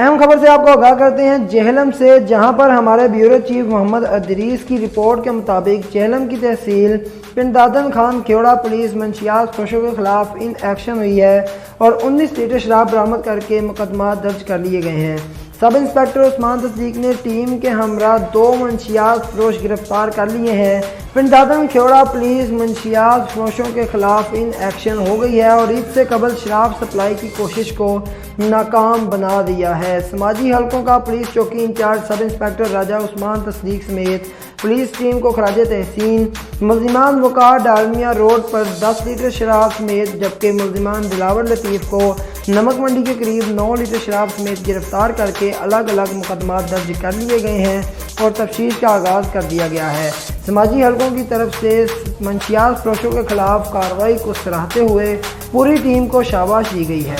اہم خبر سے آپ کو آگاہ کرتے ہیں جہلم سے، جہاں پر ہمارے بیورو چیف محمد ادریس کی رپورٹ کے مطابق جہلم کی تحصیل پنڈ دادن خان کھیوڑا پولیس منشیات فروشوں کے خلاف ان ایکشن ہوئی ہے اور 19 لیٹر شراب برآمد کر کے مقدمات درج کر لیے گئے ہیں۔ سب انسپکٹر عثمان تصدیق نے ٹیم کے ہمراہ 2 منشیات فروش گرفتار کر لیے ہیں۔ پنڈ دادن کھیوڑا پولیس منشیات فروشوں کے خلاف ان ایکشن ہو گئی ہے اور عید سے قبل شراب سپلائی کی کوشش کو ناکام بنا دیا ہے۔ سماجی حلقوں کا پولیس چوکی انچارج سب انسپکٹر راجہ عثمان تصدیق سمیت پولیس ٹیم کو خراج تحسین۔ ملزمان وقار ڈالمیا روڈ پر 10 لیٹر شراب سمیت، جبکہ ملزمان دلاور لطیف کو نمک منڈی کے قریب 9 لیٹر شراب سمیت گرفتار کر کے الگ الگ مقدمات درج کر لیے گئے ہیں اور تفتیش کا آغاز کر دیا گیا ہے۔ سماجی حلقوں کی طرف سے منشیات فروشوں کے خلاف کارروائی کو سراہتے ہوئے پوری ٹیم کو شاباش دی گئی ہے۔